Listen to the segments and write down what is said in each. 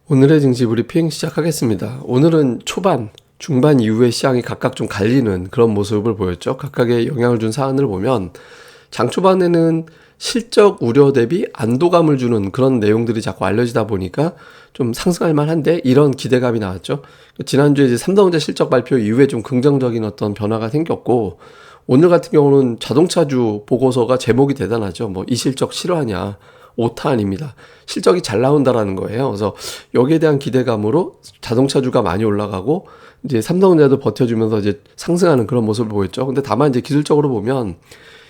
오늘의 증시 브리핑 시작하겠습니다. 오늘은 초반, 중반 이후에 시장이 각각 좀 갈리는 그런 모습을 보였죠. 각각의 영향을 준 사안을 보면 장 초반에는 실적 우려 대비 안도감을 주는 그런 내용들이 자꾸 알려지다 보니까 좀 상승할 만한데 이런 기대감이 나왔죠. 지난주에 이제 삼성전자 실적 발표 이후에 좀 긍정적인 어떤 변화가 생겼고, 오늘 같은 경우는 자동차주 보고서가 제목이 대단하죠. 뭐 이 실적 실화냐, 오타 아닙니다. 실적이 잘 나온다라는 거예요. 그래서 여기에 대한 기대감으로 자동차주가 많이 올라가고 이제 삼성전자도 버텨주면서 이제 상승하는 그런 모습을 보였죠. 근데 다만 이제 기술적으로 보면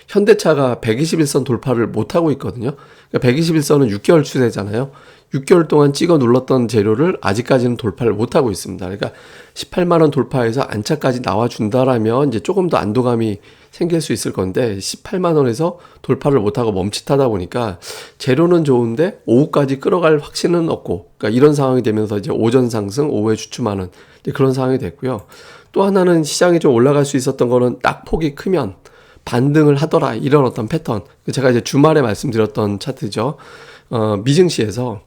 현대차가 121선 돌파를 못하고 있거든요. 그러니까 121선은 6개월 추세잖아요. 6개월 동안 찍어 눌렀던 재료를 아직까지는 돌파를 못하고 있습니다. 그러니까 18만원 돌파해서 안차까지 나와준다라면 이제 조금 더 안도감이 생길 수 있을 건데 18만원에서 돌파를 못하고 멈칫하다 보니까 재료는 좋은데 오후까지 끌어갈 확신은 없고, 그러니까 이런 상황이 되면서 이제 오전 상승, 오후에 주춤하는 그런 상황이 됐고요. 또 하나는 시장이 좀 올라갈 수 있었던 거는 낙폭이 크면 반등을 하더라, 이런 어떤 패턴. 제가 이제 주말에 말씀드렸던 차트죠. 미증시에서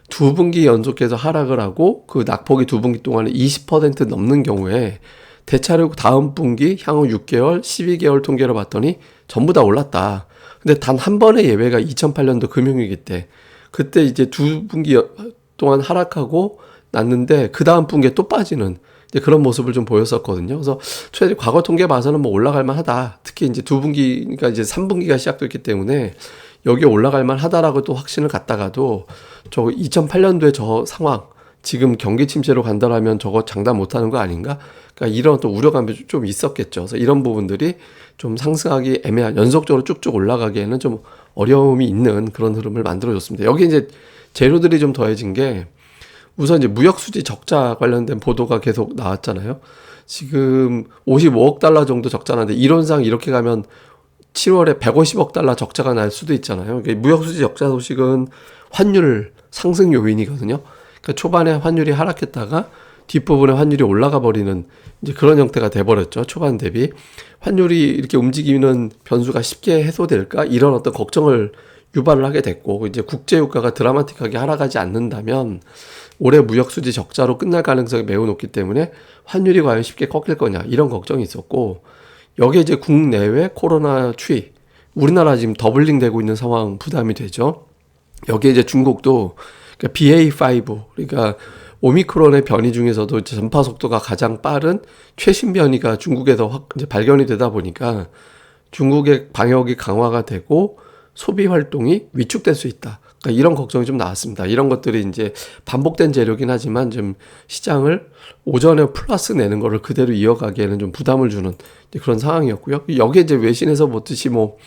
두 분기 연속해서 하락을 하고 그 낙폭이 두 분기 동안에 20% 넘는 경우에 대차례 다음 분기 향후 6개월, 12개월 통계를 봤더니 전부 다 올랐다. 근데 단 한 번의 예외가 2008년도 금융위기 때, 그때 이제 두 분기 동안 하락하고 났는데 그 다음 분기에 또 빠지는 이제 그런 모습을 좀 보였었거든요. 그래서 최대 과거 통계 봐서는 뭐 올라갈 만하다. 특히 이제 두 분기니까 이제 3분기가 시작됐기 때문에 여기에 올라갈 만하다라고 또 확신을 갖다가도 저 2008년도에 저 상황, 지금 경기 침체로 간다라면 저거 장담 못하는 거 아닌가? 그러니까 이런 또 우려감이 좀 있었겠죠. 그래서 이런 부분들이 좀 상승하기 애매한, 연속적으로 쭉쭉 올라가기에는 좀 어려움이 있는 그런 흐름을 만들어줬습니다. 여기 이제 재료들이 좀 더해진 게, 우선 이제 무역수지 적자 관련된 보도가 계속 나왔잖아요. 지금 55억 달러 정도 적자나는데 이론상 이렇게 가면 7월에 150억 달러 적자가 날 수도 있잖아요. 그러니까 무역수지 적자 소식은 환율 상승 요인이거든요. 그러니까 초반에 환율이 하락했다가 뒷부분에 환율이 올라가 버리는 이제 그런 형태가 돼버렸죠. 초반 대비 환율이 이렇게 움직이는 변수가 쉽게 해소될까, 이런 어떤 걱정을 유발을 하게 됐고, 이제 국제유가가 드라마틱하게 하락하지 않는다면 올해 무역수지 적자로 끝날 가능성이 매우 높기 때문에 환율이 과연 쉽게 꺾일 거냐, 이런 걱정이 있었고, 여기에 이제 국내외 코로나 추이, 우리나라 지금 더블링 되고 있는 상황 부담이 되죠. 여기에 이제 중국도 그러니까 BA5, 그러니까 오미크론의 변이 중에서도 전파 속도가 가장 빠른 최신 변이가 중국에서 이제 발견이 되다 보니까 중국의 방역이 강화가 되고 소비 활동이 위축될 수 있다. 그러니까 이런 걱정이 좀 나왔습니다. 이런 것들이 이제 반복된 재료긴 하지만 좀 시장을 오전에 플러스 내는 거를 그대로 이어가기에는 좀 부담을 주는 그런 상황이었고요. 여기에 이제 외신에서 보듯이 뭐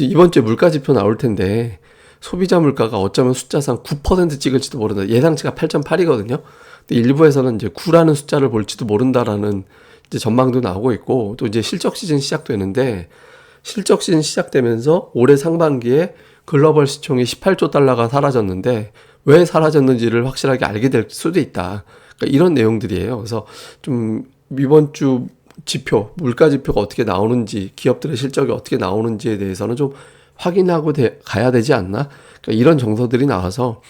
이번 주에 물가 지표 나올 텐데 소비자 물가가 어쩌면 숫자상 9% 찍을지도 모른다. 예상치가 8.8이거든요. 근데 일부에서는 이제 9라는 숫자를 볼지도 모른다라는 이제 전망도 나오고 있고, 또 이제 실적 시즌 시작되는데 실적 시즌 시작되면서 올해 상반기에 글로벌 시총이 18조 달러가 사라졌는데 왜 사라졌는지를 확실하게 알게 될 수도 있다. 그러니까 이런 내용들이에요. 그래서 좀 이번 주 지표, 물가 지표가 어떻게 나오는지, 기업들의 실적이 어떻게 나오는지에 대해서는 좀 확인하고 가야 되지 않나? 그러니까 이런 정서들이 나와서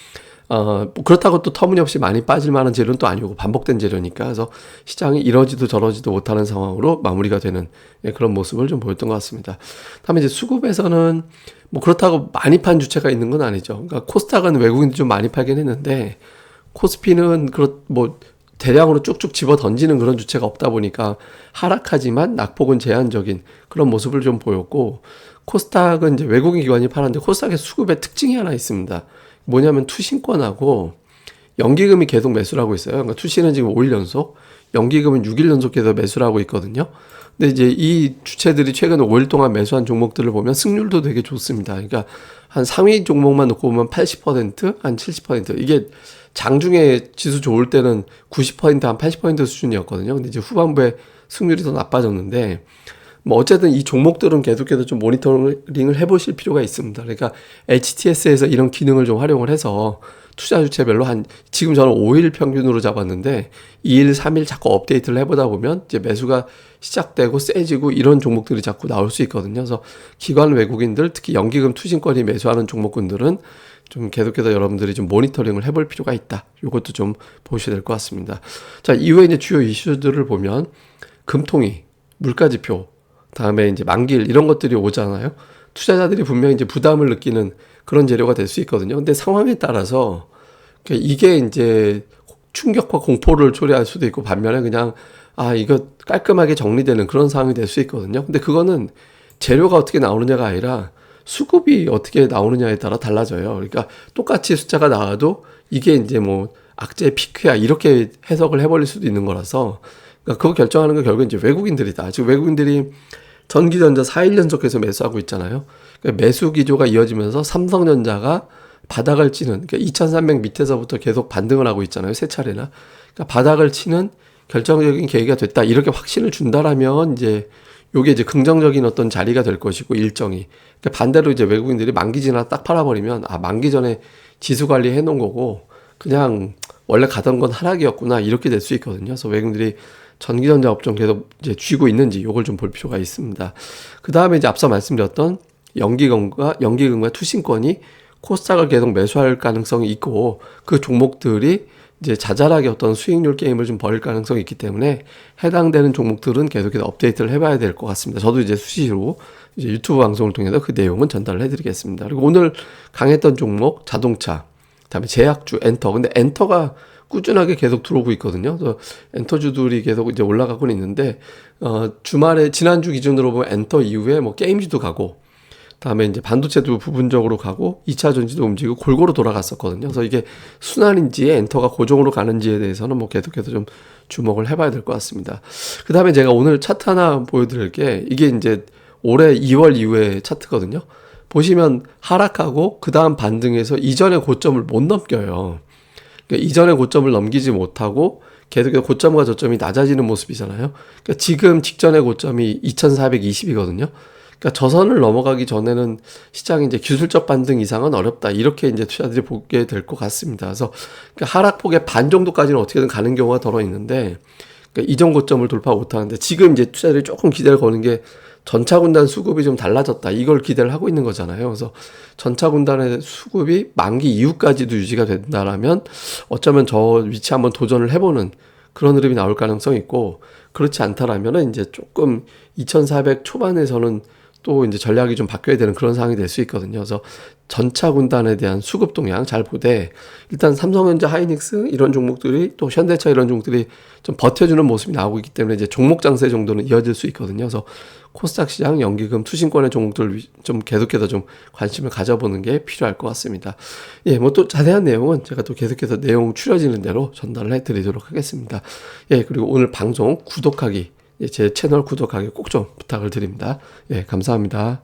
뭐 그렇다고 또 터무니없이 많이 빠질 만한 재료는 또 아니고 반복된 재료니까, 그래서 시장이 이러지도 저러지도 못하는 상황으로 마무리가 되는 그런 모습을 좀 보였던 것 같습니다. 다음에 이제 수급에서는 뭐 그렇다고 많이 판 주체가 있는 건 아니죠. 그러니까 코스닥은 외국인들이 좀 많이 팔긴 했는데 코스피는 뭐 대량으로 쭉쭉 집어 던지는 그런 주체가 없다 보니까 하락하지만 낙폭은 제한적인 그런 모습을 좀 보였고, 코스닥은 이제 외국인 기관이 파는데 코스닥의 수급의 특징이 하나 있습니다. 뭐냐면 투신권하고 연기금이 계속 매수를 하고 있어요. 그러니까 투신은 지금 5일 연속, 연기금은 6일 연속해서 매수를 하고 있거든요. 근데 이제 이 주체들이 최근 5일 동안 매수한 종목들을 보면 승률도 되게 좋습니다. 그러니까 한 상위 종목만 놓고 보면 80%, 한 70%. 이게 장중에 지수 좋을 때는 90%, 한 80% 수준이었거든요. 근데 이제 후반부에 승률이 더 나빠졌는데, 뭐 어쨌든 이 종목들은 계속해서 좀 모니터링을 해보실 필요가 있습니다. 그러니까 HTS에서 이런 기능을 좀 활용을 해서 투자 주체별로 지금 저는 5일 평균으로 잡았는데 2일, 3일 자꾸 업데이트를 해보다 보면 이제 매수가 시작되고 세지고 이런 종목들이 자꾸 나올 수 있거든요. 그래서 기관 외국인들, 특히 연기금 투신권이 매수하는 종목군들은 좀 계속해서 여러분들이 좀 모니터링을 해볼 필요가 있다. 이것도 좀 보셔야 될 것 같습니다. 자, 이후에 이제 주요 이슈들을 보면 금통위, 물가지표, 다음에 이제 만기일 이런 것들이 오잖아요. 투자자들이 분명히 이제 부담을 느끼는 그런 재료가 될 수 있거든요. 근데 상황에 따라서 이게 이제 충격과 공포를 초래할 수도 있고 반면에 그냥 이거 깔끔하게 정리되는 그런 상황이 될 수 있거든요. 근데 그거는 재료가 어떻게 나오느냐가 아니라 수급이 어떻게 나오느냐에 따라 달라져요. 그러니까 똑같이 숫자가 나와도 이게 이제 뭐 악재의 피크야 이렇게 해석을 해버릴 수도 있는 거라서 그러니까 그거 결정하는 건 결국 이제 외국인들이다. 지금 외국인들이 전기전자 4일 연속해서 매수하고 있잖아요. 그러니까 매수 기조가 이어지면서 삼성전자가 바닥을 치는, 그러니까 2300 밑에서부터 계속 반등을 하고 있잖아요. 세 차례나. 그러니까 바닥을 치는 결정적인 계기가 됐다. 이렇게 확신을 준다라면 이제 요게 이제 긍정적인 어떤 자리가 될 것이고 일정이. 그러니까 반대로 이제 외국인들이 만기 지나 딱 팔아버리면 만기 전에 지수 관리 해놓은 거고 그냥 원래 가던 건 하락이었구나 이렇게 될 수 있거든요. 그래서 외국인들이 전기전자 업종 계속 이제 쥐고 있는지 요걸 좀 볼 필요가 있습니다. 그 다음에 이제 앞서 말씀드렸던 연기금과 투신권이 코스닥을 계속 매수할 가능성이 있고 그 종목들이 이제 자잘하게 어떤 수익률 게임을 좀 벌일 가능성이 있기 때문에 해당되는 종목들은 계속해서 업데이트를 해봐야 될 것 같습니다. 저도 이제 수시로 이제 유튜브 방송을 통해서 그 내용은 전달을 해드리겠습니다. 그리고 오늘 강했던 종목 자동차, 그다음에 제약주 엔터. 근데 엔터가 꾸준하게 계속 들어오고 있거든요. 그래서 엔터주들이 계속 이제 올라가고 있는데 주말에 지난주 기준으로 보면 엔터 이후에 뭐 게임주도 가고. 다음에 이제 반도체도 부분적으로 가고 2차 전지도 움직이고 골고루 돌아갔었거든요. 그래서 이게 순환인지 엔터가 고정으로 가는지에 대해서는 뭐 계속해서 좀 주목을 해봐야 될 것 같습니다. 그 다음에 제가 오늘 차트 하나 보여드릴 게 이게 이제 올해 2월 이후의 차트거든요. 보시면 하락하고 그 다음 반등해서 이전의 고점을 못 넘겨요. 그러니까 이전의 고점을 넘기지 못하고 계속해서 고점과 저점이 낮아지는 모습이잖아요. 그러니까 지금 직전의 고점이 2420이거든요. 그러니까 저선을 넘어가기 전에는 시장이 이제 기술적 반등 이상은 어렵다. 이렇게 이제 투자들이 보게 될 것 같습니다. 그래서 그러니까 하락폭의 반 정도까지는 어떻게든 가는 경우가 덜어 있는데 그러니까 이전 고점을 돌파 못 하는데 지금 이제 투자들이 조금 기대를 거는 게 전차 군단 수급이 좀 달라졌다. 이걸 기대를 하고 있는 거잖아요. 그래서 전차 군단의 수급이 만기 이후까지도 유지가 된다라면 어쩌면 저 위치 한번 도전을 해보는 그런 흐름이 나올 가능성이 있고 그렇지 않다라면은 이제 조금 2400 초반에서는 또 이제 전략이 좀 바뀌어야 되는 그런 상황이 될 수 있거든요. 그래서 전차 군단에 대한 수급 동향 잘 보되 일단 삼성전자, 하이닉스 이런 종목들이 또 현대차 이런 종목들이 좀 버텨주는 모습이 나오고 있기 때문에 이제 종목 장세 정도는 이어질 수 있거든요. 그래서 코스닥 시장, 연기금, 투신권의 종목들 좀 계속해서 좀 관심을 가져보는 게 필요할 것 같습니다. 예, 뭐 또 자세한 내용은 제가 또 계속해서 내용 추려지는 대로 전달을 해드리도록 하겠습니다. 예, 그리고 오늘 방송 구독하기, 제 채널 구독하기 꼭 좀 부탁을 드립니다. 예, 감사합니다.